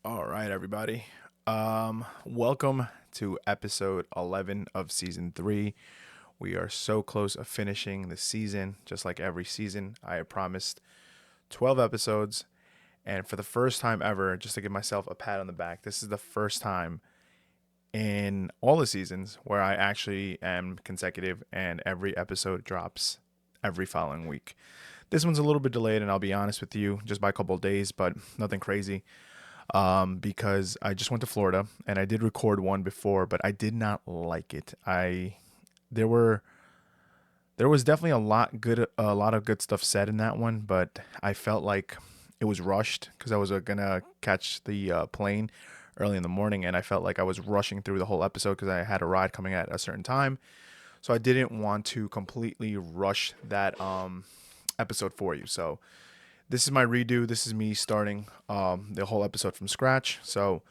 All right, everybody. Welcome to episode 11 of season 3. We are so close of finishing the season. Just like every season, I had promised 12 episodes. And for the first time ever, just to give myself a pat on the back, this is the first time in all the seasons where I actually am consecutive and every episode drops every following week. This one's a little bit delayed, and I'll be honest with you, just by a couple of days, but nothing crazy. Because I just went to Florida and I did record one before, but I did not like it. There were there was definitely a lot of good stuff said in that one, but I felt like it was rushed because I was gonna catch the plane early in the morning, and I felt like I was rushing through the whole episode because I had a ride coming at a certain time. So I didn't want to completely rush that episode for you. So this is my redo. This is me starting the whole episode from scratch. So,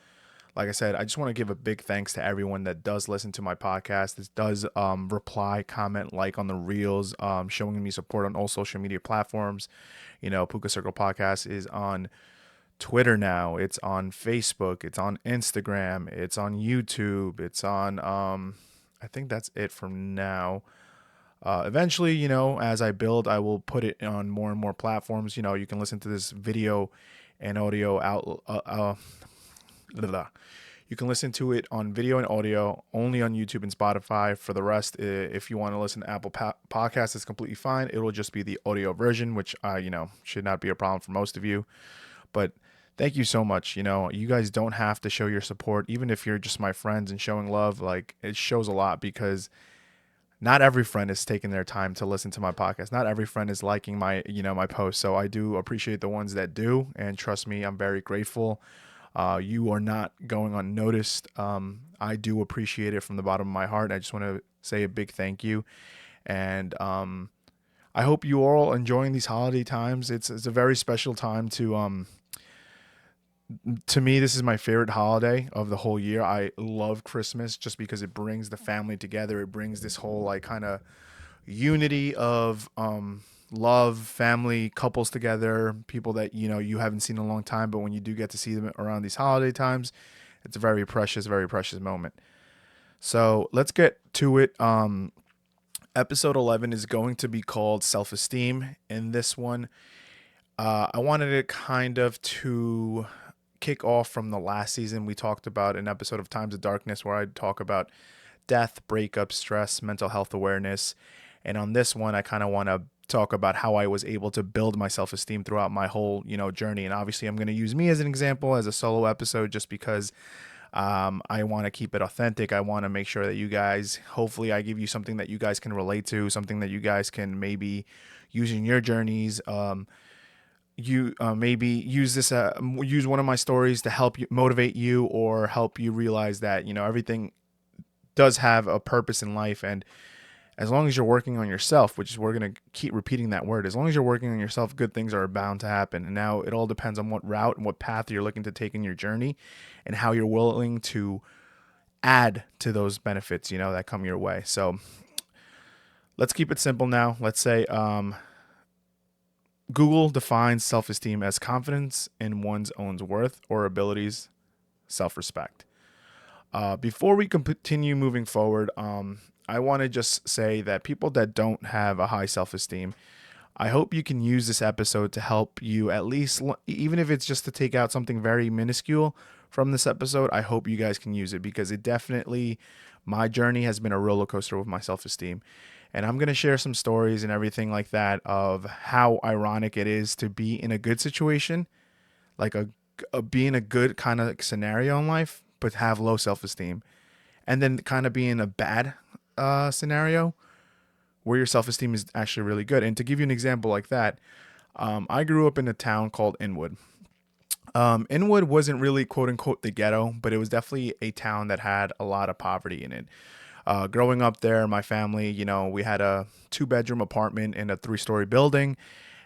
like I said, I just want to give a big thanks to everyone that does listen to my podcast. This does reply, comment, like on the reels, showing me support on all social media platforms. Puka Circle Podcast is on Twitter now. It's on Facebook. It's on Instagram. It's on YouTube. It's on, I think that's it from now. Eventually, as I build, I will put it on more and more platforms. You can listen to this video and audio out. Blah, blah. You can listen to it on video and audio only on YouTube and Spotify. For the rest, if you want to listen to Apple Podcasts, it's completely fine. It will just be the audio version, which should not be a problem for most of you. But thank you so much. You guys don't have to show your support, even if you're just my friends and showing love. Like, it shows a lot because not every friend is taking their time to listen to my podcast. Not every friend is liking my posts. So I do appreciate the ones that do, and trust me, I'm very grateful. You are not going unnoticed. I do appreciate it from the bottom of my heart. I just want to say a big thank you, and I hope you are all enjoying these holiday times. It's a very special time to me. This is my favorite holiday of the whole year. I love Christmas just because it brings the family together. It brings this whole like kind of unity of love, family, couples together, people that you haven't seen in a long time, but when you do get to see them around these holiday times, it's a very precious moment. So let's get to it. Episode 11 is going to be called Self-Esteem. In this one, I wanted it kind of to kick off from the last season. We talked about an episode of Times of Darkness where I talk about death, breakup, stress, mental health awareness. And on this one, I kind of want to talk about how I was able to build my self-esteem throughout my whole, journey. And obviously, I'm going to use me as an example as a solo episode just because I want to keep it authentic. I want to make sure that you guys, hopefully, I give you something that you guys can relate to, something that you guys can maybe use in your journeys. You maybe use one of my stories to help you motivate you or help you realize that everything does have a purpose in life. And as long as you're working on yourself, which is we're going to keep repeating that word, as long as you're working on yourself, good things are bound to happen. And now it all depends on what route and what path you're looking to take in your journey and how you're willing to add to those benefits that come your way. So let's keep it simple now. Let's say Google defines self-esteem as confidence in one's own worth or abilities, self-respect. Before we continue moving forward, I want to just say that people that don't have a high self-esteem, I hope you can use this episode to help you at least, even if it's just to take out something very minuscule from this episode. I hope you guys can use it because it definitely, my journey has been a roller coaster with my self-esteem. And I'm going to share some stories and everything like that of how ironic it is to be in a good situation, like a be in a good kind of scenario in life, but have low self-esteem, and then kind of be in a bad scenario where your self-esteem is actually really good. And to give you an example like that, I grew up in a town called Inwood. Inwood wasn't really quote unquote the ghetto, but it was definitely a town that had a lot of poverty in it. Growing up there, my family, we had a 2-bedroom apartment in a 3-story building,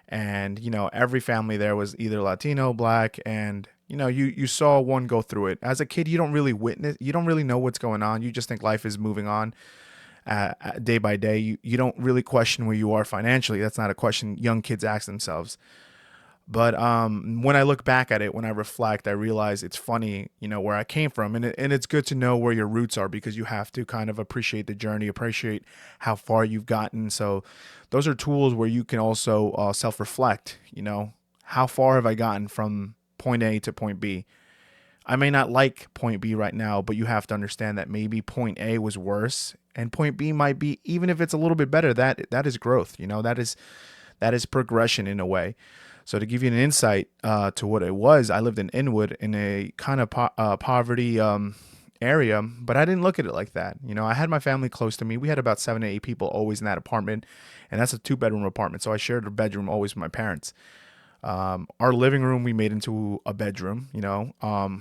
and every family there was either Latino, black, and you saw one go through it. As a kid, you don't really know what's going on. You just think life is moving on day by day. You don't really question where you are financially. That's not a question young kids ask themselves. But when I look back at it, when I reflect, I realize it's funny, where I came from, and it's good to know where your roots are because you have to kind of appreciate the journey, appreciate how far you've gotten. So, those are tools where you can also self-reflect. How far have I gotten from point A to point B? I may not like point B right now, but you have to understand that maybe point A was worse, and point B might be, even if it's a little bit better. That is growth. That is progression in a way. So to give you an insight to what it was, I lived in Inwood in a kind of poverty area, but I didn't look at it like that. I had my family close to me. We had about 7 to 8 people always in that apartment, and that's a 2 bedroom apartment. So I shared a bedroom always with my parents. Our living room we made into a bedroom.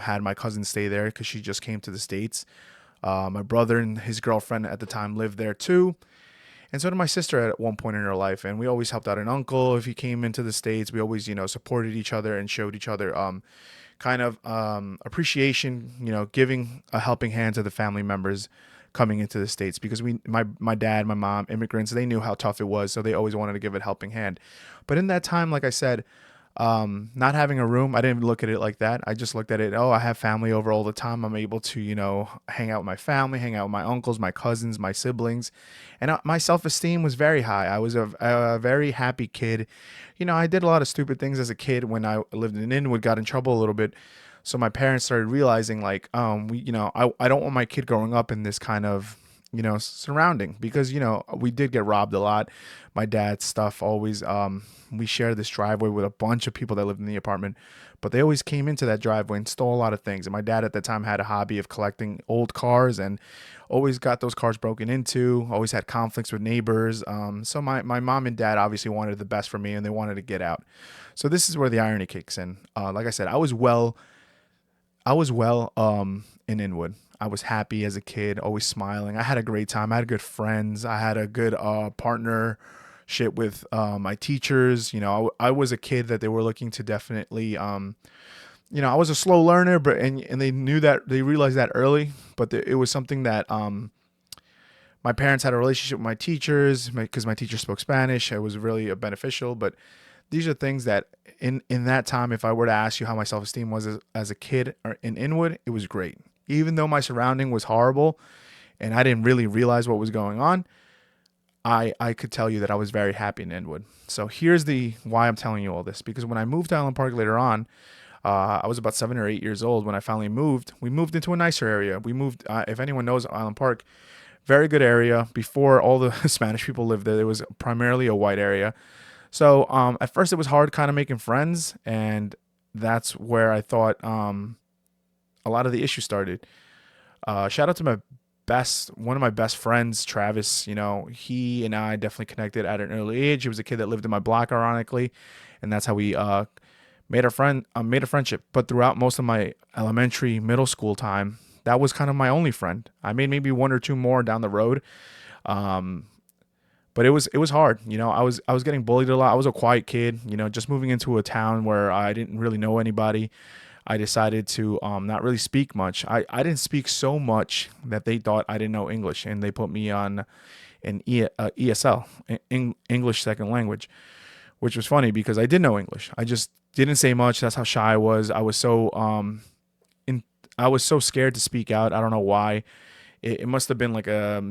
Had my cousin stay there because she just came to the States. My brother and his girlfriend at the time lived there too. And so did my sister at one point in her life. And we always helped out an uncle if he came into the States. We always, supported each other and showed each other kind of appreciation, giving a helping hand to the family members coming into the States because my dad, my mom, immigrants, they knew how tough it was. So they always wanted to give a helping hand. But in that time, like I said, not having a room, I didn't look at it like that. I just looked at it, oh, I have family over all the time. I'm able to, hang out with my family, hang out with my uncles, my cousins, my siblings. And my self-esteem was very high. I was a very happy kid. I did a lot of stupid things as a kid when I lived in Inwood, got in trouble a little bit. So my parents started realizing like, I don't want my kid growing up in this kind of, surrounding because, we did get robbed a lot. My dad's stuff always, we shared this driveway with a bunch of people that lived in the apartment, but they always came into that driveway and stole a lot of things. And my dad at the time had a hobby of collecting old cars and always got those cars broken into, always had conflicts with neighbors. So my mom and dad obviously wanted the best for me and they wanted to get out. So this is where the irony kicks in. Like I said, I was well in Inwood. I was happy as a kid, always smiling. I had a great time. I had good friends. I had a good partnership with my teachers. I was a kid that they were looking to definitely. I was a slow learner, but and they knew that, they realized that early. But it was something that my parents had a relationship with my teachers because my teacher spoke Spanish. It was really beneficial. But these are things that in that time, if I were to ask you how my self-esteem was as a kid or in Inwood, it was great. Even though my surrounding was horrible and I didn't really realize what was going on, I could tell you that I was very happy in Inwood. So here's the why I'm telling you all this, because when I moved to Island Park later on, I was about 7 or 8 years old when I finally moved. We moved into a nicer area. We moved, if anyone knows Island Park, very good area. Before all the Spanish people lived there, it was primarily a white area. So at first it was hard kind of making friends, and that's where I thought a lot of the issues started. Shout out to one of my best friends, Travis. He and I definitely connected at an early age. He was a kid that lived in my block, ironically, and that's how we made a friendship. But throughout most of my elementary, middle school time, that was kind of my only friend. I made maybe one or two more down the road. Um, but it was hard. I was getting bullied a lot. I was a quiet kid, just moving into a town where I didn't really know anybody. I decided to not really speak much. I didn't speak so much that they thought I didn't know English, and they put me on an ESL, English second language, which was funny because I did know English. I just didn't say much. That's how shy I was. I was so scared to speak out. I don't know why. It must have been like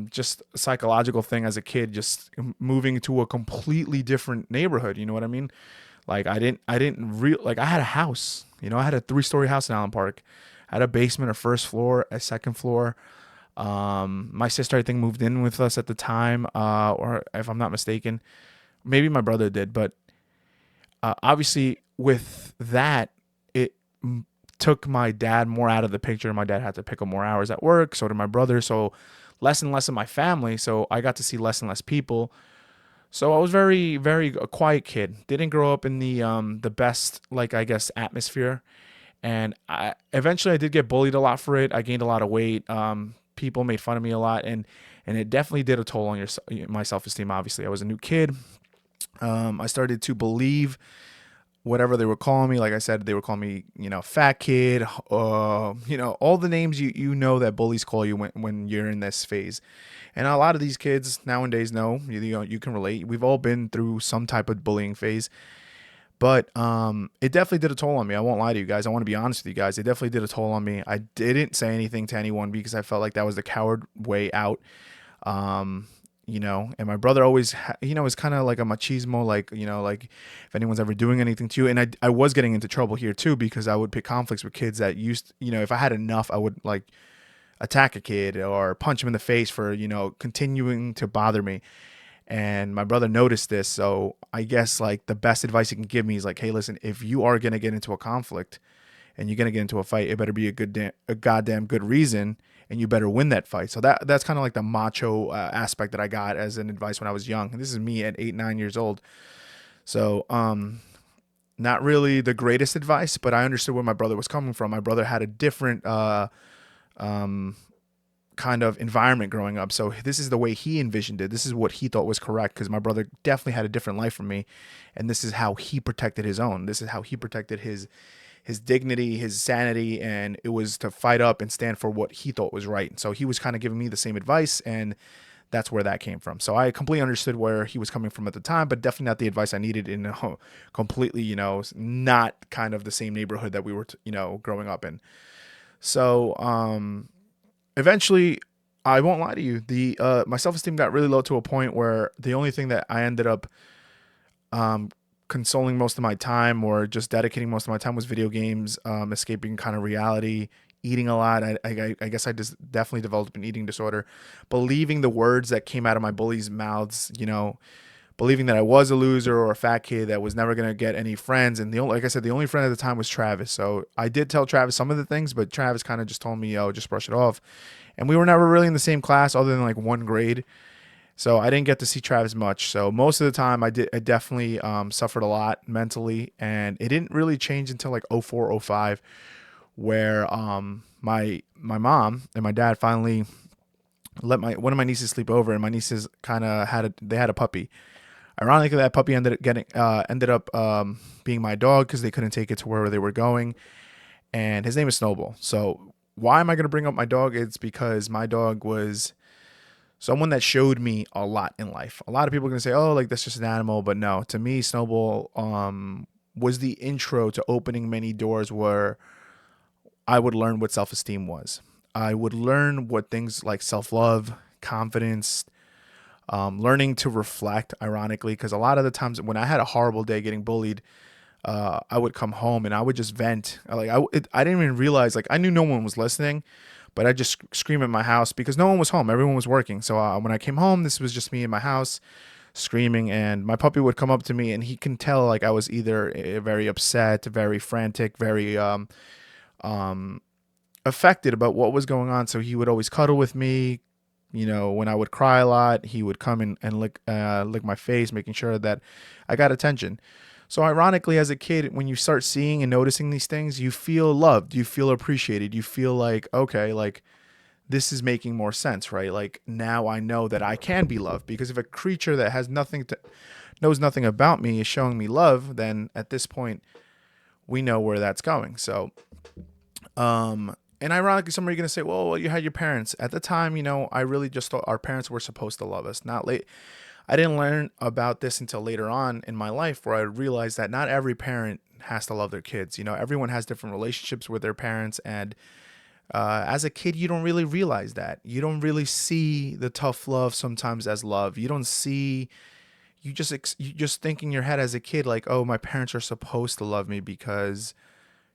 just a psychological thing as a kid, just moving to a completely different neighborhood. You know what I mean? Like like I had a house. I had a 3-story house in Allen Park. I had a basement, a first floor, a second floor. My sister, I think, moved in with us at the time, or if I'm not mistaken, maybe my brother did. But obviously, with that, it took my dad more out of the picture. My dad had to pick up more hours at work. So did my brother. So less and less of my family. So I got to see less and less people. So I was very, very a quiet kid. Didn't grow up in the best, like, I guess, atmosphere. And eventually I did get bullied a lot for it. I gained a lot of weight. People made fun of me a lot, and it definitely did a toll on my self-esteem. Obviously, I was a new kid. I started to believe whatever they were calling me. Like I said, they were calling me, fat kid, all the names that bullies call you when you're in this phase. And a lot of these kids nowadays know, you can relate. We've all been through some type of bullying phase. But it definitely did a toll on me. I won't lie to you guys. I want to be honest with you guys. It definitely did a toll on me. I didn't say anything to anyone because I felt like that was the coward way out. Um, and my brother always, is kind of like a machismo, like, like if anyone's ever doing anything to you. And I was getting into trouble here too because I would pick conflicts with kids that used, if I had enough, I would like attack a kid or punch him in the face for, continuing to bother me. And my brother noticed this. So I guess like the best advice he can give me is like, hey, listen, if you are going to get into a conflict and you're going to get into a fight, it better be a goddamn good reason, and you better win that fight. So that's kind of like the macho aspect that I got as an advice when I was young. And this is me at 8, 9 years old. So, not really the greatest advice, but I understood where my brother was coming from. My brother had a different, um, kind of environment growing up. So this is the way he envisioned it. This is what he thought was correct because my brother definitely had a different life from me, and this is how he protected his own. This is how he protected his dignity, his sanity, and it was to fight up and stand for what he thought was right. So he was kind of giving me the same advice, and that's where that came from. So I completely understood where he was coming from at the time, but definitely not the advice I needed in a completely, not kind of the same neighborhood that we were, growing up in. So, eventually, I won't lie to you, the my self-esteem got really low to a point where the only thing that I ended up um, consoling most of my time or just dedicating most of my time was video games, escaping kind of reality, eating a lot. I guess I just definitely developed an eating disorder, believing the words that came out of my bullies' mouths, believing that I was a loser or a fat kid that was never going to get any friends. And like I said, the only friend at the time was Travis. So I did tell Travis some of the things, but Travis kind of just told me, yo, just brush it off. And we were never really in the same class other than like one grade. So I didn't get to see Travis much. So most of the time I definitely suffered a lot mentally, and it didn't really change until like 04, 05, where my mom and my dad finally let one of my nieces sleep over, and my nieces kind of had a puppy. Ironically, that puppy ended up being my dog because they couldn't take it to where they were going, and his name is Snowball. So why am I going to bring up my dog? It's because my dog was someone that showed me a lot in life. A lot of people are going to say, oh, like that's just an animal. But no, to me, Snowball was the intro to opening many doors where I would learn what self esteem was. I would learn what things like self love, confidence, learning to reflect, ironically, because a lot of the times when I had a horrible day getting bullied, I would come home and I would just vent. I didn't even realize, like, I knew no one was listening, but I just scream at my house because no one was home. Everyone was working. So when I came home, this was just me in my house screaming, and my puppy would come up to me, and he can tell like I was either very upset, very frantic, very um, affected about what was going on. So he would always cuddle with me. When I would cry a lot, he would come and lick my face, making sure that I got attention. So ironically, as a kid, when you start seeing and noticing these things, you feel loved, you feel appreciated, you feel like, okay, like this is making more sense, right? Like now I know that I can be loved, because if a creature that knows nothing about me is showing me love, then at this point we know where that's going. So, and ironically, somebody are gonna say, well, you had your parents at the time. I really just thought our parents were supposed to love us. Not late. I didn't learn about this until later on in my life, where I realized that not every parent has to love their kids. Everyone has different relationships with their parents, and as a kid, you don't really realize that. You don't really see the tough love sometimes as love. You don't see. You just think in your head as a kid like, oh, my parents are supposed to love me because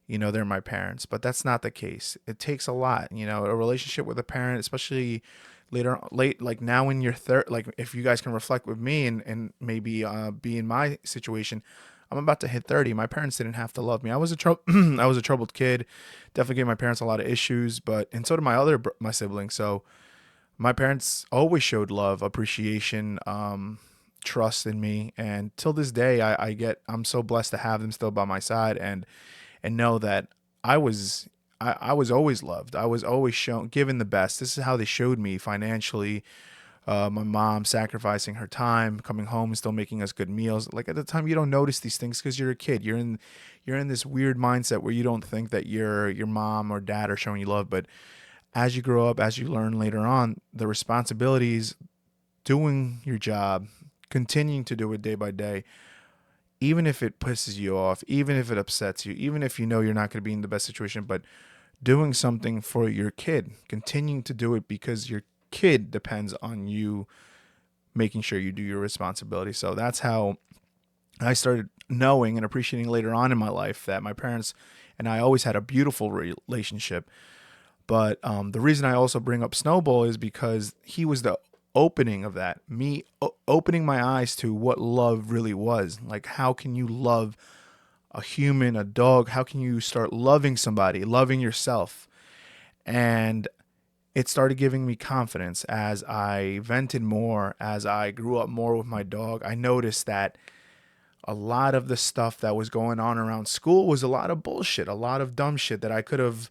they're my parents. But that's not the case. It takes a lot. A relationship with a parent, especially late, like now in your third, like if you guys can reflect with me and maybe be in my situation. I'm about to hit 30. My parents didn't have to love me. I was I was a troubled kid. Definitely gave my parents a lot of issues, and so did my siblings. So my parents always showed love, appreciation, trust in me, and till this day, I'm so blessed to have them still by my side, and know that I was I was always loved. I was always given the best. This is how they showed me financially. My mom sacrificing her time, coming home and still making us good meals. Like at the time, you don't notice these things because you're a kid. You're in this weird mindset where you don't think that your mom or dad are showing you love. But as you grow up, as you learn later on, the responsibilities, doing your job, continuing to do it day by day, even if it pisses you off, even if it upsets you, even if you know you're not going to be in the best situation, but doing something for your kid, continuing to do it because your kid depends on you making sure you do your responsibility. So that's how I started knowing and appreciating later on in my life that my parents and I always had a beautiful relationship. But the reason I also bring up Snowball is because he was the opening of that. Me opening my eyes to what love really was. Like, how can you love a human, a dog? How can you start loving somebody, loving yourself? And it started giving me confidence as I vented more, as I grew up more with my dog. I noticed that a lot of the stuff that was going on around school was a lot of bullshit, a lot of dumb shit that I could have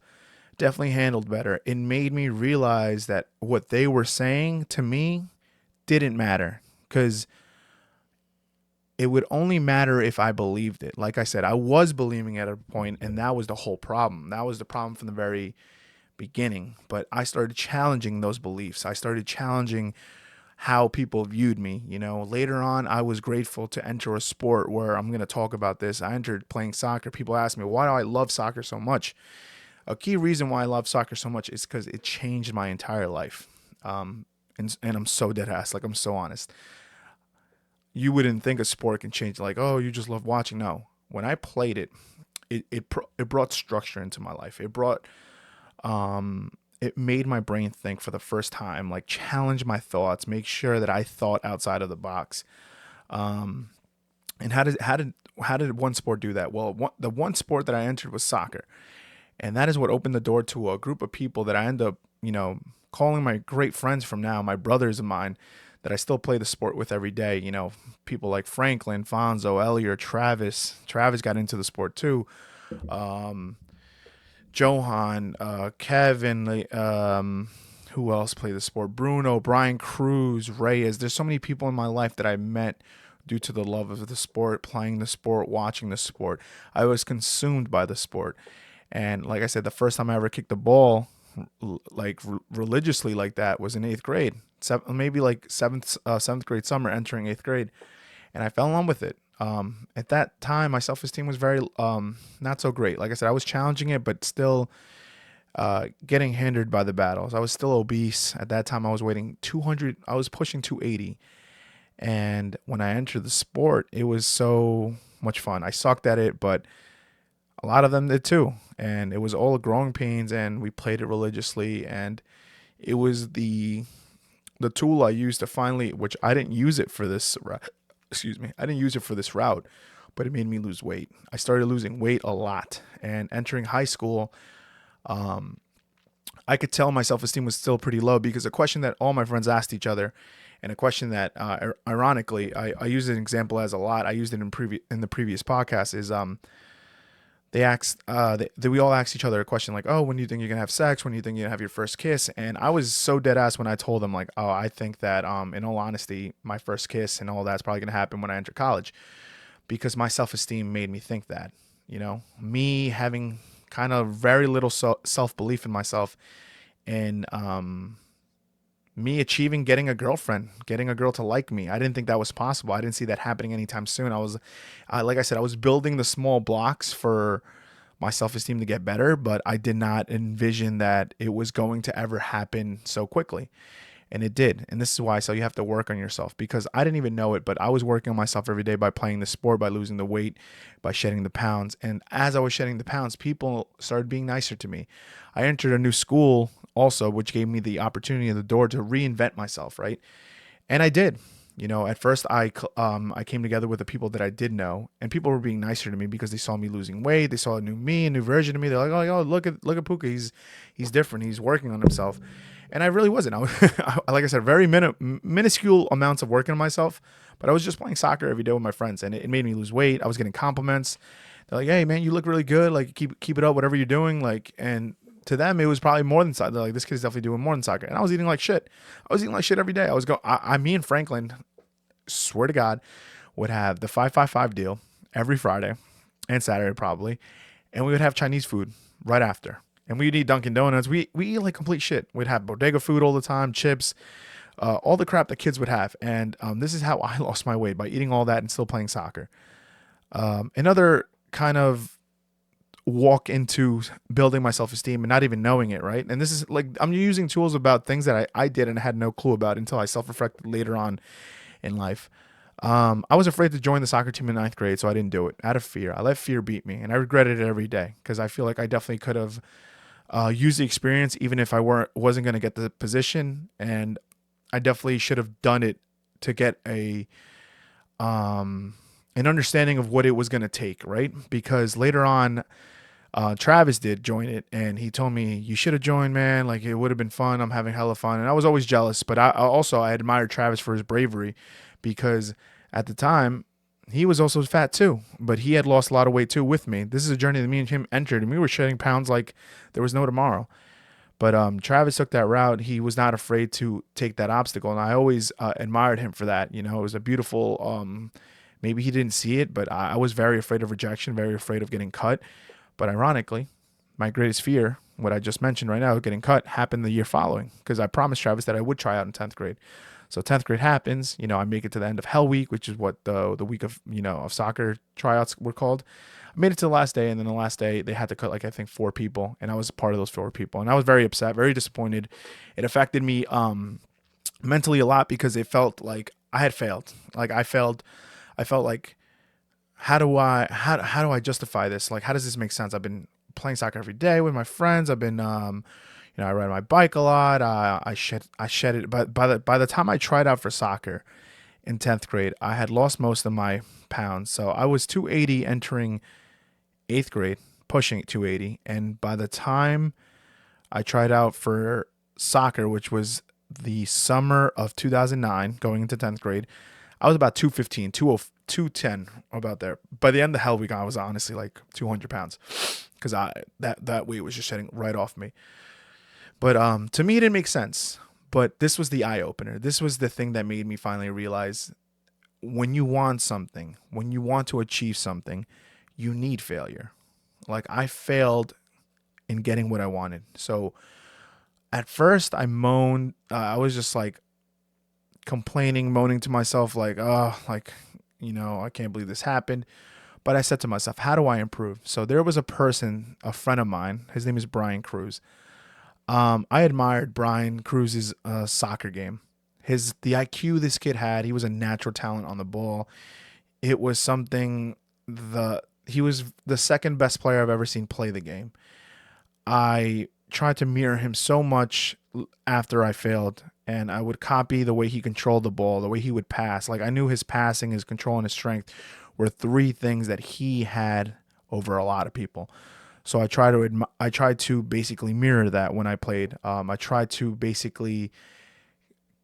definitely handled better. It made me realize that what they were saying to me didn't matter because it would only matter if I believed it. Like I said, I was believing at a point, and that was the whole problem. That was the problem from the very beginning. But I started challenging those beliefs. I started challenging how people viewed me. You know, later on, I was grateful to enter a sport where I'm going to talk about this. I entered playing soccer. People ask me, why do I love soccer so much? A key reason why I love soccer so much is because it changed my entire life. And I'm so dead ass. Like, I'm so honest. You wouldn't think a sport can change. Like, oh, you just love watching. No. When I played it, it brought structure into my life. It made my brain think for the first time, like challenge my thoughts, make sure that I thought outside of the box. And how did one sport do that? Well, the one sport that I entered was soccer, and that is what opened the door to a group of people that I end up, calling my great friends from now, my brothers of mine, that I still play the sport with every day. You know, people like Franklin, Fonzo, Elliot, Travis. Travis got into the sport too. Johan, Kevin, who else played the sport? Bruno, Brian Cruz, Reyes. There's so many people in my life that I met due to the love of the sport, playing the sport, watching the sport. I was consumed by the sport. And like I said, the first time I ever kicked the ball, like religiously like that, was in eighth grade. Maybe like seventh grade summer, entering eighth grade, and I fell in love with it. At that time, my self-esteem was very not so great. Like I said, I was challenging it, but still getting hindered by the battles. I was still obese at that time. I was weighing 200. I was pushing 280, and when I entered the sport, it was so much fun. I sucked at it, but a lot of them did too, and it was all growing pains. And we played it religiously, and it was the tool I used to finally, which I didn't use it for this excuse me, I didn't use it for this route, but it made me lose weight. I started losing weight a lot, and entering high school, I could tell my self-esteem was still pretty low because a question that all my friends asked each other, and a question that, ironically, I use an example as a lot. I used it in the previous podcast. Is they asked, we all asked each other a question like, oh, when do you think you're gonna have sex? When do you think you're gonna have your first kiss? And I was so dead ass when I told them like, oh, I think that, in all honesty, my first kiss and all that's probably gonna happen when I enter college, because my self-esteem made me think that, me having kind of very little self-belief in myself, and me achieving getting a girlfriend, getting a girl to like me. I didn't think that was possible. I didn't see that happening anytime soon. Like I said, I was building the small blocks for my self-esteem to get better, but I did not envision that it was going to ever happen so quickly. And it did. And this is why. So you have to work on yourself, because I didn't even know it, but I was working on myself every day by playing the sport, by losing the weight, by shedding the pounds. And as I was shedding the pounds, people started being nicer to me. I entered a new school also, which gave me the opportunity at the door to reinvent myself, right? And I did. At first I came together with the people that I did know, and people were being nicer to me because they saw me losing weight. They saw a new me, a new version of me. They're like, oh, look at Puka. He's different. He's working on himself. And I really wasn't. Like I said, very minuscule amounts of working on myself, but I was just playing soccer every day with my friends, and it made me lose weight. I was getting compliments. They're like, hey man, you look really good. Like keep it up, whatever you're doing. Like, and to them, it was probably more than soccer. They're like, this kid's definitely doing more than soccer. And I was eating like shit. Every day. Me and Franklin, swear to God, would have the 5-5-5 deal every Friday and Saturday probably. And we would have Chinese food right after. And we'd eat Dunkin' Donuts. We eat like complete shit. We'd have bodega food all the time, chips, all the crap that kids would have. And this is how I lost my weight, by eating all that and still playing soccer. Another kind of walk into building my self-esteem and not even knowing it, right? And this is like I'm using tools about things that I did and had no clue about until I self-reflected later on in life. I was afraid to join the soccer team in ninth grade, so I didn't do it out of fear. I let fear beat me, and I regretted it every day because I feel like I definitely could have used the experience, even if I wasn't going to get the position, and I definitely should have done it to get um, an understanding of what it was going to take, right? Because later on, Travis did join it, and he told me you should have joined, man. Like it would have been fun. I'm having hella fun, and I was always jealous. But I admired Travis for his bravery, because at the time he was also fat too, but he had lost a lot of weight too with me. This is a journey that me and him entered, and we were shedding pounds like there was no tomorrow. But Travis took that route. He was not afraid to take that obstacle, and I always admired him for that. You know, it was a beautiful. Maybe he didn't see it, but I was very afraid of rejection, very afraid of getting cut. But ironically, my greatest fear, what I just mentioned right now, getting cut, happened the year following because I promised Travis that I would try out in 10th grade. So 10th grade happens, I make it to the end of Hell Week, which is what the week of, of soccer tryouts were called. I made it to the last day, and then the last day they had to cut like I think 4 people, and I was part of those 4 people, and I was very upset, very disappointed. It affected me mentally a lot because it felt like I had failed. Like I felt like how do I justify this? Like how does this make sense? I've been playing soccer every day with my friends. I've been I ride my bike a lot. I shed it, but by the time I tried out for soccer in 10th grade, I had lost most of my pounds. So I was 280 entering 8th grade, pushing 280, and by the time I tried out for soccer, which was the summer of 2009, going into 10th grade, I was about 215, 210, about there. By the end of the Hell Week, I was honestly like 200 pounds because that weight was just shedding right off me. But to me, it didn't make sense. But this was the eye opener. This was the thing that made me finally realize when you want something, when you want to achieve something, you need failure. Like I failed in getting what I wanted. So at first, I moaned. I was just like complaining, moaning to myself, like, oh, like, I can't believe this happened. But I said to myself, how do I improve? So there was a person, a friend of mine. His name is Brian Cruz. I admired Brian Cruz's soccer game. The IQ this kid had. He was a natural talent on the ball. It was something. The He was the second best player I've ever seen play the game. I tried to mirror him so much after I failed, and I would copy the way he controlled the ball, the way he would pass. Like I knew his passing, his control, and his strength were three things that he had over a lot of people. So I tried to basically mirror that when I played. I tried to basically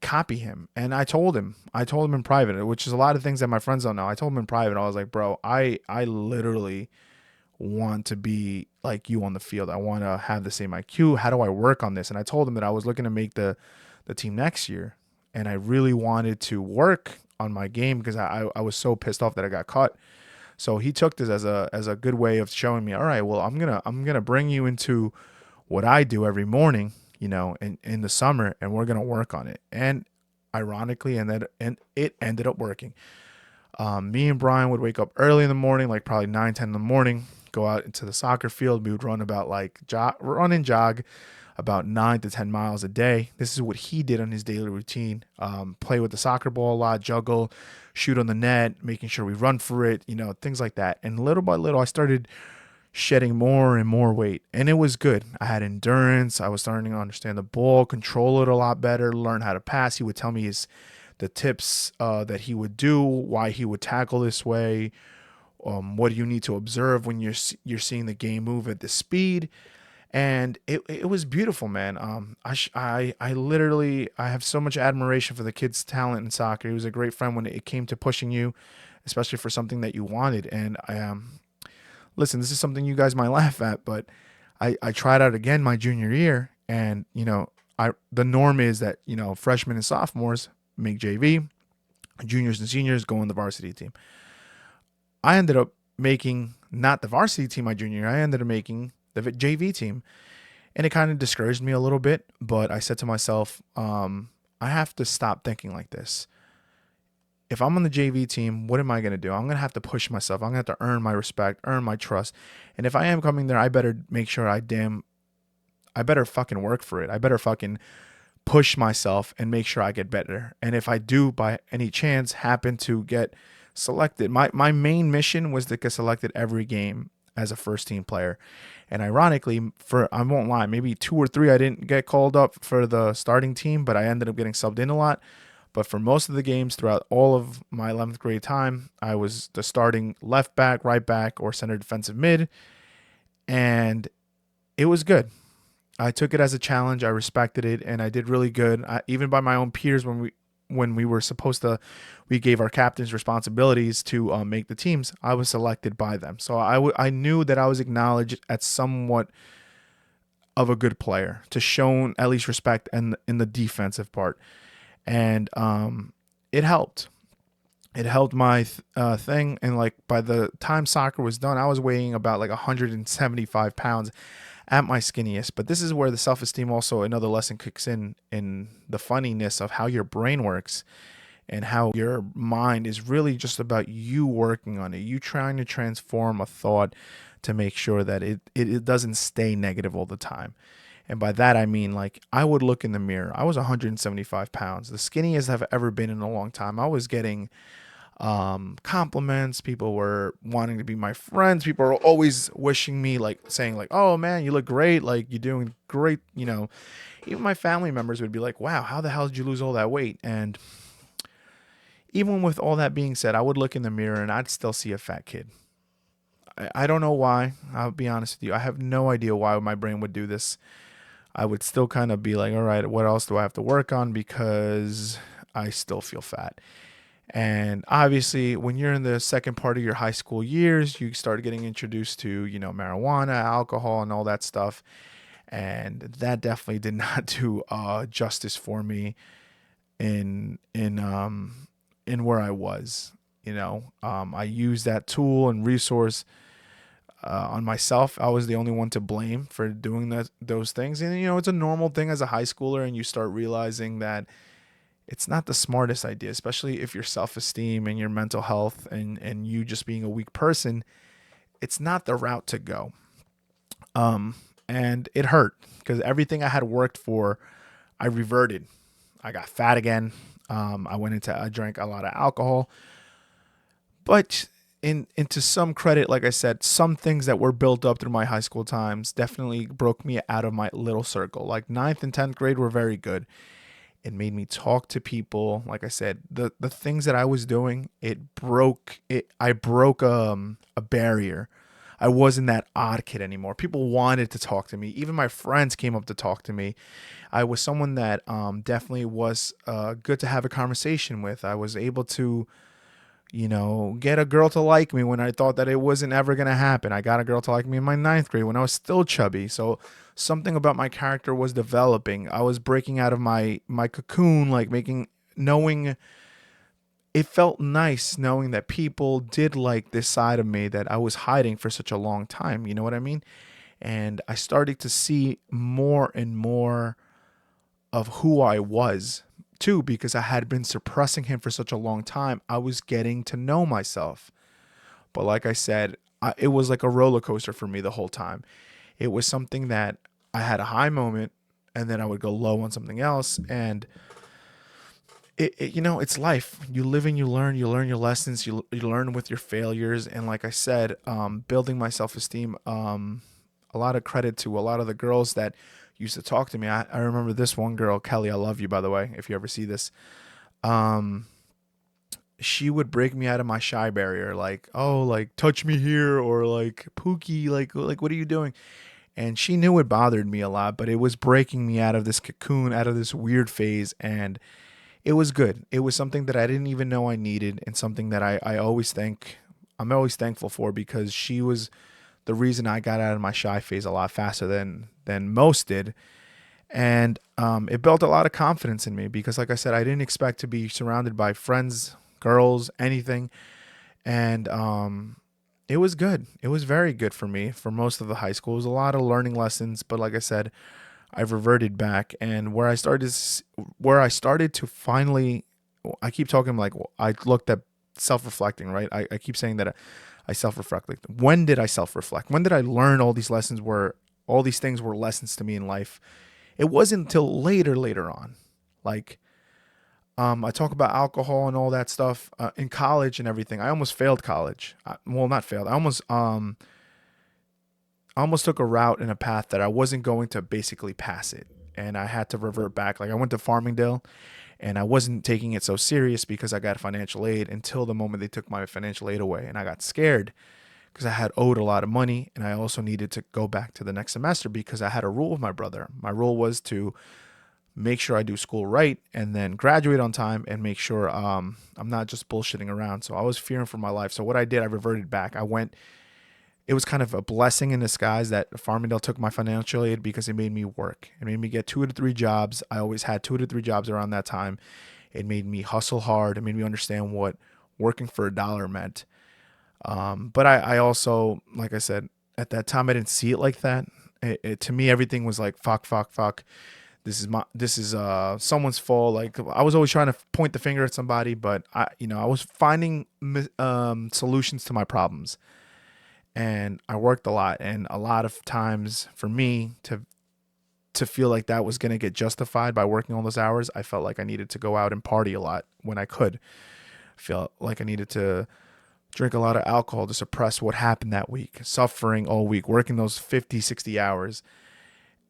copy him, and I told him in private, which is a lot of things that my friends don't know. I told him in private. I was like, bro, I literally want to be like you on the field. I want to have the same IQ. How do I work on this? And I told him that I was looking to make the team next year, and I really wanted to work on my game because I was so pissed off that I got caught. So he took this as a good way of showing me, all right, well, I'm gonna bring you into what I do every morning, in the summer, and we're gonna work on it. And ironically, and it ended up working. Me and Brian would wake up early in the morning, like probably 9, 10 in the morning, go out into the soccer field. We would run about run and jog about 9 to 10 miles a day. This is what he did on his daily routine. Play with the soccer ball a lot, juggle, shoot on the net, making sure we run for it, things like that. And little by little, I started shedding more and more weight, and it was good. I had endurance. I was starting to understand the ball, control it a lot better, learn how to pass. He would tell me the tips that he would do, why he would tackle this way. What do you need to observe when you're seeing the game move at this speed? And it was beautiful, man. I literally I have so much admiration for the kid's talent in soccer. He was a great friend when it came to pushing you, especially for something that you wanted. And I listen, this is something you guys might laugh at, but I tried out again my junior year, and the norm is that freshmen and sophomores make JV, juniors and seniors go on the varsity team. I ended up making not the varsity team my junior year. I ended up making the JV team, and it kind of discouraged me a little bit. But I said to myself, I have to stop thinking like this. if I'm on the JV team, what am I going to do? I'm going to have to push myself. I'm going to have to earn my respect, earn my trust. And if I am coming there, I better make sure I better fucking work for it. I better fucking push myself and make sure I get better. And if I do by any chance happen to get selected, my main mission was to get selected every game as a first team player. And ironically, for I won't lie, maybe 2 or 3 I didn't get called up for the starting team, but I ended up getting subbed in a lot. But for most of the games throughout all of my 11th grade time, I was the starting left back, right back, or center defensive mid, and it was good. I took it as a challenge. I respected it, and I did really good. Even by my own peers, when we were supposed to, we gave our captains responsibilities to make the teams. I was selected by them, so I knew that I was acknowledged as somewhat of a good player, to shown at least respect and in the defensive part, and it helped. It helped my thing, and like by the time soccer was done, I was weighing about like 175 pounds at my skinniest. But this is where the self-esteem, also another lesson, kicks in the funniness of how your brain works and how your mind is really just about you working on it, you trying to transform a thought to make sure that it doesn't stay negative all the time. And by that I mean, like, I would look in the mirror. I was 175 pounds, the skinniest I've ever been in a long time. I was getting compliments. People were wanting to be my friends. People were always wishing me, like saying like, "Oh man, you look great. Like, you're doing great." Even my family members would be like, "Wow, how the hell did you lose all that weight?" And even with all that being said, I would look in the mirror and I'd still see a fat kid. I don't know why. I'll be honest with you. I have no idea why my brain would do this. I would still kind of be like, all right, what else do I have to work on? Because I still feel fat. And obviously, when you're in the second part of your high school years, you start getting introduced to, marijuana, alcohol, and all that stuff. And that definitely did not do justice for me in where I was. I used that tool and resource on myself. I was the only one to blame for doing those things. And it's a normal thing as a high schooler, and you start realizing that it's not the smartest idea, especially if your self-esteem and your mental health and you just being a weak person. It's not the route to go. And it hurt because everything I had worked for, I reverted. I got fat again. I drank a lot of alcohol, but into some credit, like I said, some things that were built up through my high school times definitely broke me out of my little circle. Like ninth and 10th grade were very good. It made me talk to people. Like I said, the things that I was doing, it broke it. I broke a barrier. I wasn't that odd kid anymore. People wanted to talk to me. Even my friends came up to talk to me. I was someone that definitely was good to have a conversation with. I was able to, get a girl to like me when I thought that it wasn't ever going to happen. I got a girl to like me in my ninth grade when I was still chubby. So something about my character was developing. I was breaking out of my cocoon, like knowing it felt nice knowing that people did like this side of me that I was hiding for such a long time. You know what I mean? And I started to see more and more of who I was too, because I had been suppressing him for such a long time. I was getting to know myself. But like I said, it was like a roller coaster for me the whole time. It was something that I had a high moment and then I would go low on something else. And it's life. You live and you learn your lessons, you learn with your failures. And like I said, building my self-esteem, a lot of credit to a lot of the girls that used to talk to me. I remember this one girl, Kelly, I love you, by the way, if you ever see this. Um, she would break me out of my shy barrier, like, oh, like touch me here, or like Pookie, like what are you doing? And she knew it bothered me a lot, but it was breaking me out of this cocoon, out of this weird phase. And it was good. It was something that I didn't even know I needed, and something that I'm always thankful for, because she was the reason I got out of my shy phase a lot faster than most did. And it built a lot of confidence in me, because like I said, I didn't expect to be surrounded by friends, girls, anything. And it was good. It was very good for me for most of the high school. It was a lot of learning lessons, but like I said, I've reverted back. And where I started to finally I keep talking like I looked at self-reflecting, right? I keep saying that I self-reflect. Like, when did I self-reflect? When did I learn all these lessons were all these things were lessons to me in life? It wasn't until later on. Like, I talk about alcohol and all that stuff in college and everything. I almost failed college. Well, not failed. I almost took a route in a path that I wasn't going to basically pass it, and I had to revert back. Like, I went to Farmingdale, and I wasn't taking it so serious because I got financial aid until the moment they took my financial aid away, and I got scared because I had owed a lot of money, and I also needed to go back to the next semester because I had a rule with my brother. My rule was to make sure I do school right and then graduate on time and make sure I'm not just bullshitting around. So I was fearing for my life. So what I did, I reverted back. I went. It was kind of a blessing in disguise that Farmingdale took my financial aid because it made me work. It made me get 2 to 3 jobs. I always had 2 to 3 jobs around that time. It made me hustle hard. It made me understand what working for a dollar meant. But I also, like I said, at that time I didn't see it like that. To me, everything was like fuck. This is someone's fault. Like, I was always trying to point the finger at somebody, but I was finding solutions to my problems, and I worked a lot. And a lot of times for me to feel like that was gonna get justified by working all those hours, I felt like I needed to go out and party a lot when I could. I felt like I needed to drink a lot of alcohol to suppress what happened that week, suffering all week, working those 50, 60 hours.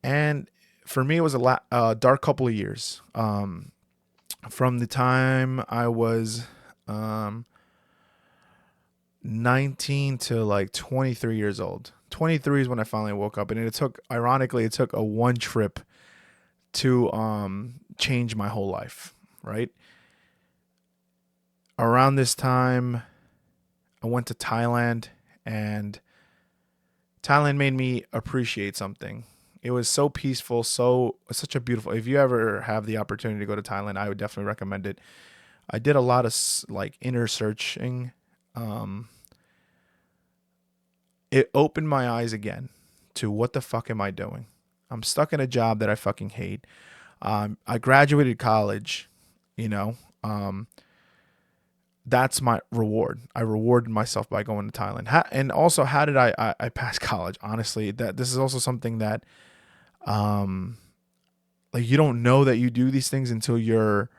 And for me, it was a dark couple of years. From the time I was um, 19 to like 23 years old. 23 is when I finally woke up, and ironically, it took a one trip to change my whole life. Right around this time, I went to Thailand, and Thailand made me appreciate something. It was so peaceful, such a beautiful. If you ever have the opportunity to go to Thailand, I would definitely recommend it. I did a lot of like inner searching. Um, it opened my eyes again to what the fuck am I doing? I'm stuck in a job that I fucking hate. I graduated college, you know. Um, that's my reward. I rewarded myself by going to Thailand. And also, how did I pass college? Honestly, that this is also something that um, like, you don't know that you do these things until you're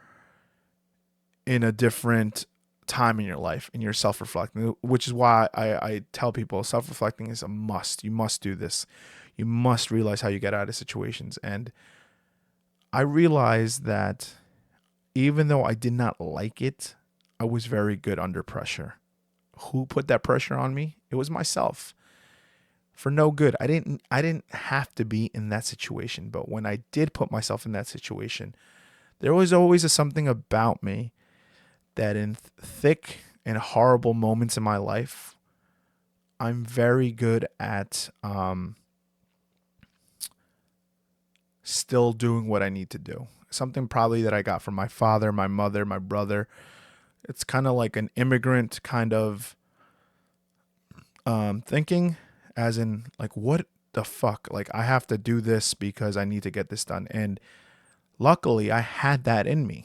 in a different time in your life and you're self-reflecting, which is why I tell people self-reflecting is a must. You must do this. You must realize how you get out of situations. And I realized that even though I did not like it, I was very good under pressure. Who put that pressure on me? It was myself. For no good. I didn't have to be in that situation, but when I did put myself in that situation, there was always something about me that in thick and horrible moments in my life, I'm very good at still doing what I need to do. Something probably that I got from my father, my mother, my brother. It's kind of like an immigrant kind of thinking, as in, like, what the fuck? Like, I have to do this because I need to get this done. And luckily, I had that in me.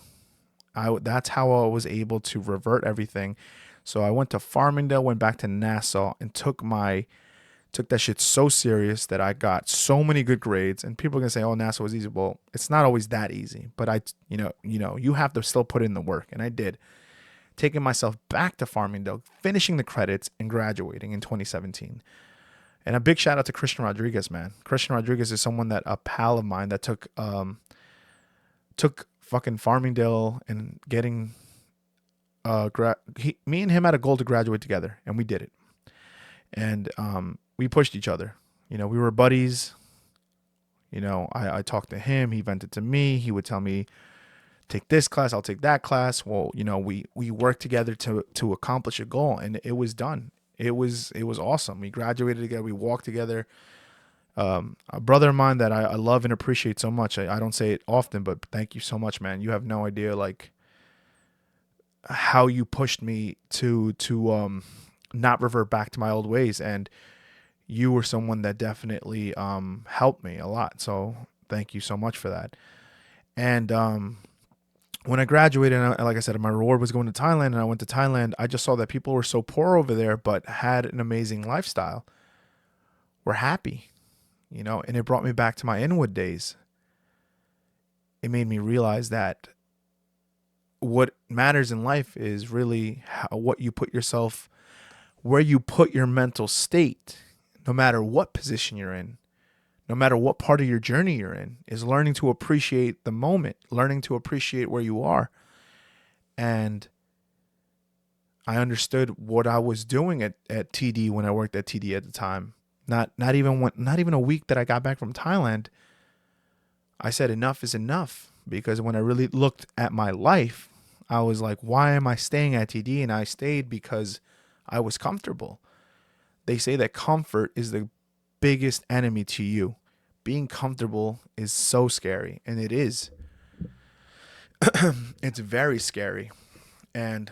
That's how I was able to revert everything. So I went to Farmingdale, went back to Nassau, and took that shit so serious that I got so many good grades. And people are gonna say, "Oh, Nassau was easy." Well, it's not always that easy, but you have to still put in the work, and I did. Taking myself back to Farmingdale, finishing the credits, and graduating in 2017. And a big shout out to Christian Rodriguez, man. Christian Rodriguez is someone that a pal of mine that took fucking Farmingdale and getting me and him had a goal to graduate together, and we did it. And we pushed each other. We were buddies. I talked to him. He vented to me. He would tell me, take this class, I'll take that class. Well, we worked together to accomplish a goal, and it was done. It was awesome. We graduated together. We walked together. A brother of mine that I love and appreciate so much. I don't say it often, but thank you so much, man. You have no idea, like, how you pushed me to not revert back to my old ways, and you were someone that definitely helped me a lot. So thank you so much for that. And when I graduated, and like I said, my reward was going to Thailand, and I went to Thailand. I just saw that people were so poor over there, but had an amazing lifestyle, were happy, and it brought me back to my Inwood days. It made me realize that what matters in life is really what you put yourself, where you put your mental state, no matter what position you're in, no matter what part of your journey you're in, is learning to appreciate the moment, learning to appreciate where you are. And I understood what I was doing at TD when I worked at TD at the time. Not even a week that I got back from Thailand, I said enough is enough, because when I really looked at my life, I was like, why am I staying at TD? And I stayed because I was comfortable. They say that comfort is the biggest enemy to you. Being comfortable is so scary, and it is. It's very scary. And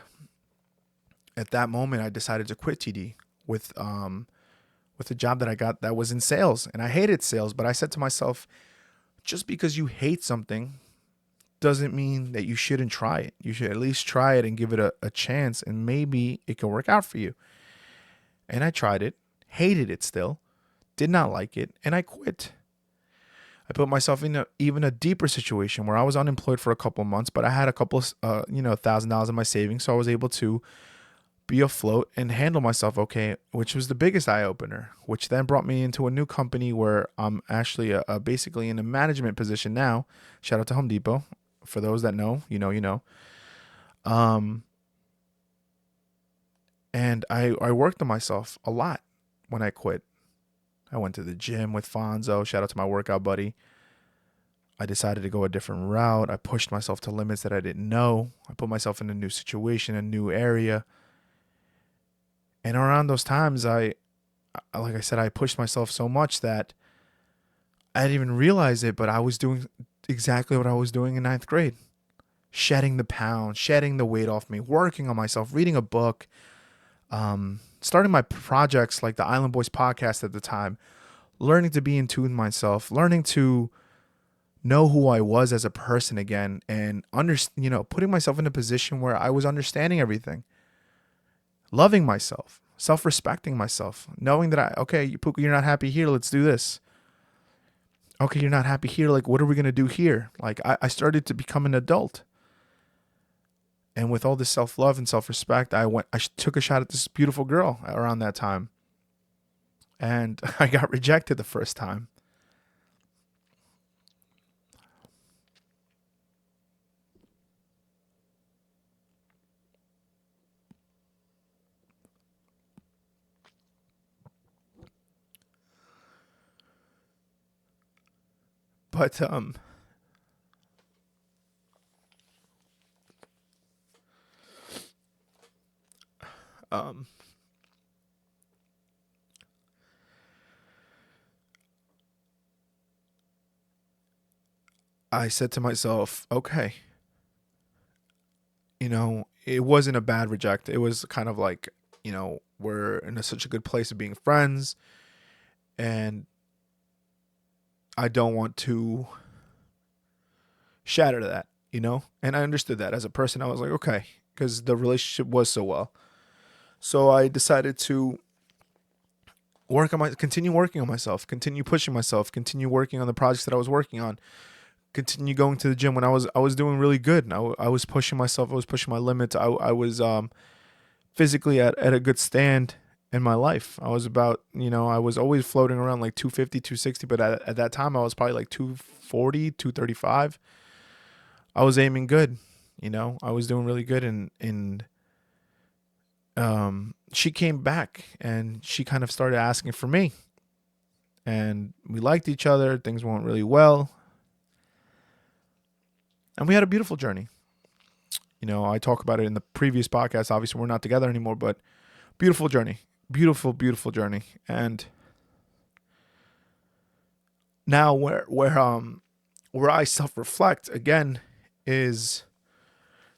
at that moment, I decided to quit TD with the job that I got that was in sales, and I hated sales. But I said to myself, just because you hate something doesn't mean that you shouldn't try it. You should at least try it and give it a chance, and maybe it can work out for you. And I tried it, hated it still, did not like it, and I quit. I put myself in even a deeper situation where I was unemployed for a couple of months, but I had a couple of, $1,000 in my savings, so I was able to be afloat and handle myself okay, which was the biggest eye opener. Which then brought me into a new company where I'm actually basically in a management position now. Shout out to Home Depot. For those that know, you know. Um, and I worked on myself a lot when I quit. I went to the gym with Fonzo. Shout out to my workout buddy. I decided to go a different route. I pushed myself to limits that I didn't know. I put myself in a new situation, a new area. And around those times, like I said, I pushed myself so much that I didn't even realize it, but I was doing exactly what I was doing in ninth grade. Shedding the pounds, shedding the weight off me, working on myself, reading a book, starting my projects like the Island Boys podcast at the time, learning to be in tune with myself, learning to know who I was as a person again, and putting myself in a position where I was understanding everything, loving myself, self-respecting myself, knowing that okay, Puka, you're not happy here, let's do this. Okay, you're not happy here, like, what are we going to do here? Like, I started to become an adult. And with all this self-love and self-respect, I took a shot at this beautiful girl around that time. And I got rejected the first time. But um I said to myself, okay, it wasn't a bad reject. It was kind of like, we're in such a good place of being friends, and I don't want to shatter that, And I understood that as a person. I was like, okay, because the relationship was so well. So I decided to continue working on myself, continue pushing myself, continue working on the projects that I was working on, continue going to the gym when I was doing really good. And I was pushing myself. I was pushing my limits. I was physically at a good stand in my life. I was about, I was always floating around like 250, 260, but at that time I was probably like 240, 235. I was aiming good, I was doing really good. And she came back and she kind of started asking for me, and we liked each other. Things went really well. And we had a beautiful journey. I talk about it in the previous podcast. Obviously, we're not together anymore, but beautiful journey. Beautiful, beautiful journey. And now where I self-reflect again is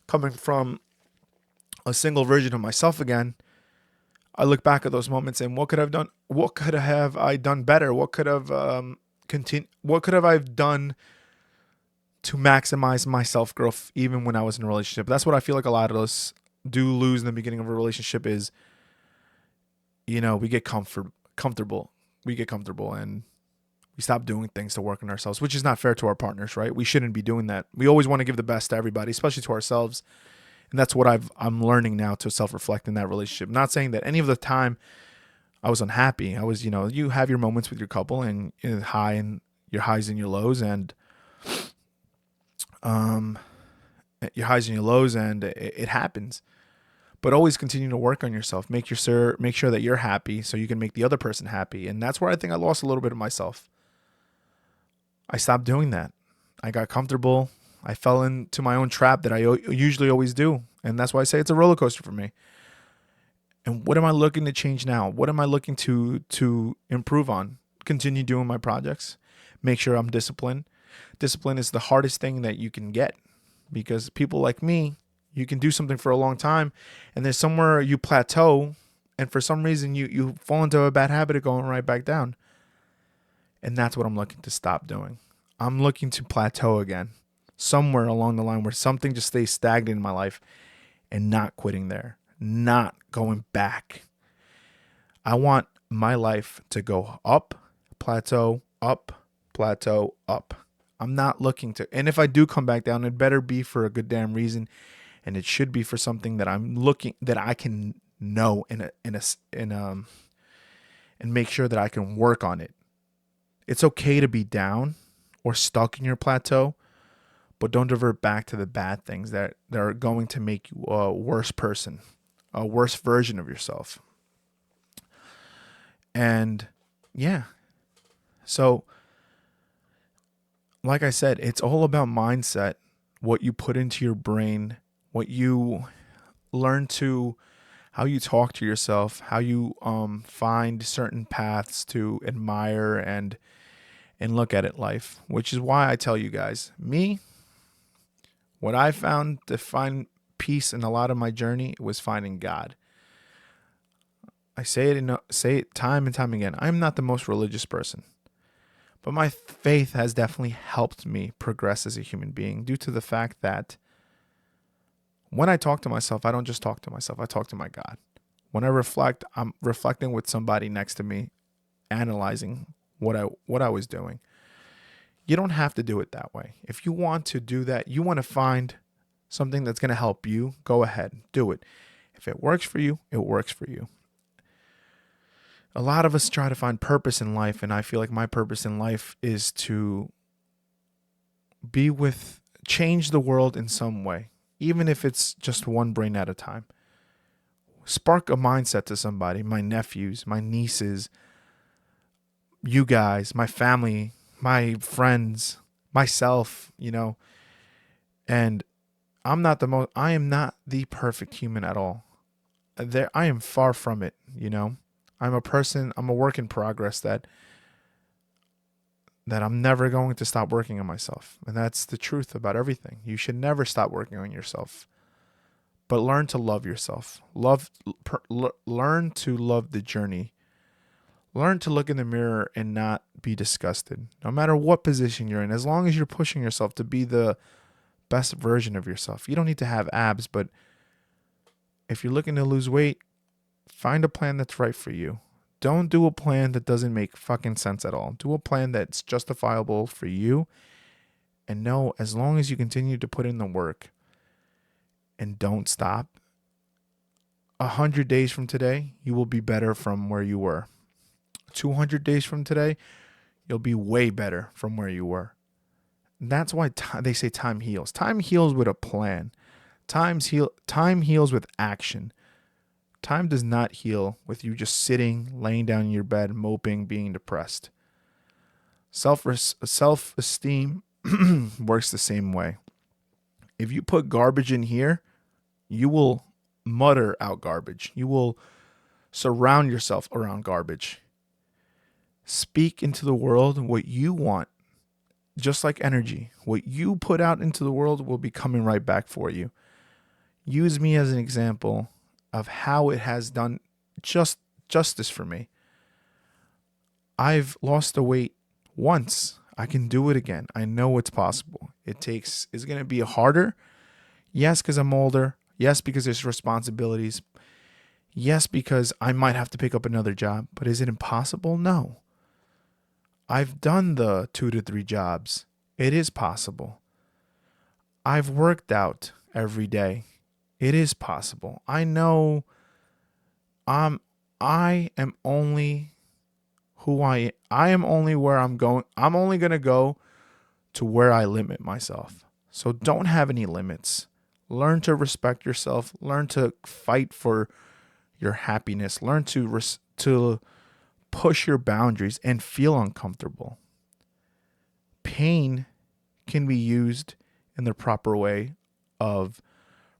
coming from a single version of myself again. I look back at those moments and what could I've done? What could have I done better? What could have what could have I done to maximize my self growth even when I was in a relationship. That's what I feel like a lot of us do lose in the beginning of a relationship is, we get comfortable. We get comfortable and we stop doing things to work on ourselves, which is not fair to our partners, right? We shouldn't be doing that. We always want to give the best to everybody, especially to ourselves. And that's what I'm learning now to self-reflect in that relationship. Not saying that any of the time I was unhappy. I was, you have your moments with your couple and your highs and your lows um and it happens. But always continue to work on yourself. Make sure that you're happy so you can make the other person happy. And that's where I think I lost a little bit of myself. I stopped doing that. I got comfortable. I fell into my own trap that I usually always do. And that's why I say it's a roller coaster for me. And what am I looking to change now? What am I looking to improve on? Continue doing my projects. Make sure I'm disciplined. Discipline is the hardest thing that you can get because people like me, you can do something for a long time and there's somewhere you plateau and for some reason you fall into a bad habit of going right back down. And that's what I'm looking to stop doing. I'm looking to plateau again somewhere along the line where something just stays stagnant in my life and not quitting there, not going back. I want my life to go up, plateau, up, plateau, up. I'm not looking to, and if I do come back down, it better be for a good damn reason. And it should be for something that that I can know and make sure that I can work on it. It's okay to be down or stuck in your plateau, but don't divert back to the bad things that are going to make you a worse person, a worse version of yourself. And yeah, so like I said, it's all about mindset, what you put into your brain, what you learn to, how you talk to yourself, how you find certain paths to admire and look at it life, which is why I tell you guys, what I found to find peace in a lot of my journey was finding God. I say it time and time again. I'm not the most religious person, but my faith has definitely helped me progress as a human being due to the fact that when I talk to myself, I don't just talk to myself. I talk to my God. When I reflect, I'm reflecting with somebody next to me, analyzing what I was doing. You don't have to do it that way. If you want to do that, you want to find something that's going to help you, go ahead, do it. If it works for you, it works for you. A lot of us try to find purpose in life, and I feel like my purpose in life is to change the world in some way, even if it's just one brain at a time. Spark a mindset to somebody, my nephews, my nieces, you guys, my family, my friends, myself, and I am not the perfect human at all. I am far from it, I'm a work in progress that I'm never going to stop working on myself. And that's the truth about everything. You should never stop working on yourself. But learn to love yourself. Learn to love the journey. Learn to look in the mirror and not be disgusted. No matter what position you're in, as long as you're pushing yourself to be the best version of yourself. You don't need to have abs, but if you're looking to lose weight, find a plan that's right for you. Don't do a plan that doesn't make fucking sense at all. Do a plan that's justifiable for you. And know, as long as you continue to put in the work and don't stop, 100 days from today, you will be better from where you were. 200 days from today, you'll be way better from where you were. That's why they say time heals. Time heals with a plan. Time heals with action. Time does not heal with you just sitting, laying down in your bed, moping, being depressed. Self-esteem works the same way. If you put garbage in here, you will mutter out garbage. You will surround yourself around garbage. Speak into the world what you want. Just like energy, what you put out into the world will be coming right back for you. Use me as an example of how it has done justice for me. I've lost the weight once. I can do it again. I know it's possible. It's going to be harder. Yes, because I'm older. Yes, because there's responsibilities. Yes, because I might have to pick up another job. But is it impossible? No. I've done the 2 to 3 jobs. It is possible. I've worked out every day. It is possible. I know I am only I am only where I'm going. I'm only going to go to where I limit myself. So don't have any limits. Learn to respect yourself. Learn to fight for your happiness. Learn to push your boundaries and feel uncomfortable. Pain can be used in the proper way of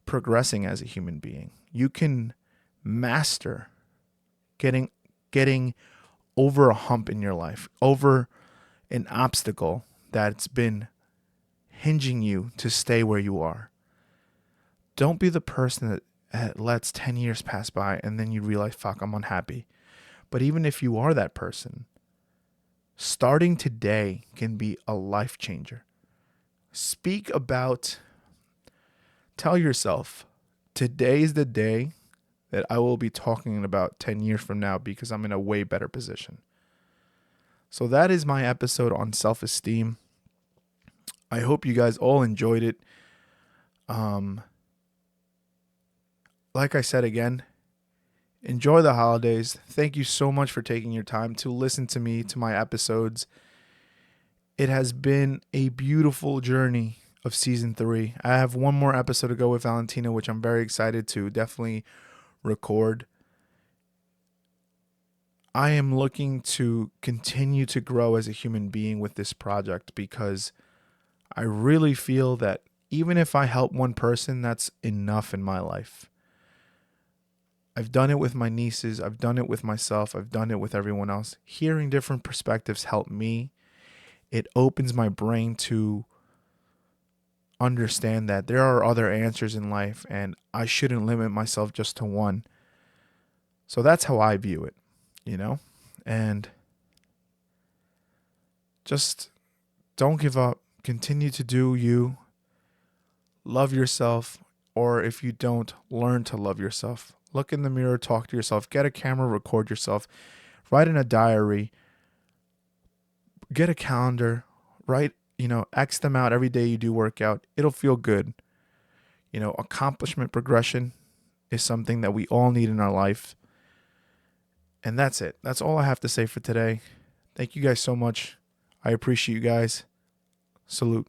progressing as a human being. You can master getting over a hump in your life, over an obstacle that's been hinging you to stay where you are. Don't be the person that lets 10 years pass by and then you realize, fuck, I'm unhappy. But even if you are that person, starting today can be a life changer. Tell yourself, today is the day that I will be talking about 10 years from now because I'm in a way better position. So that is my episode on self-esteem. I hope you guys all enjoyed it. Like I said again, enjoy the holidays. Thank you so much for taking your time to listen to me, to my episodes. It has been a beautiful journey of season 3. I have one more episode to go with Valentina, which I'm very excited to definitely record. I am looking to continue to grow as a human being with this project because I really feel that even if I help one person, that's enough in my life. I've done it with my nieces. I've done it with myself. I've done it with everyone else. Hearing different perspectives help me. It opens my brain to understand that there are other answers in life and I shouldn't limit myself just to one. So that's how I view it, and just don't give up. Continue to do you. Love yourself. Or if you don't, learn to love yourself. Look in the mirror, talk to yourself, get a camera, record yourself, write in a diary, get a calendar, write, X them out every day you do workout. It'll feel good. Accomplishment progression is something that we all need in our life. And that's it. That's all I have to say for today. Thank you guys so much. I appreciate you guys. Salute.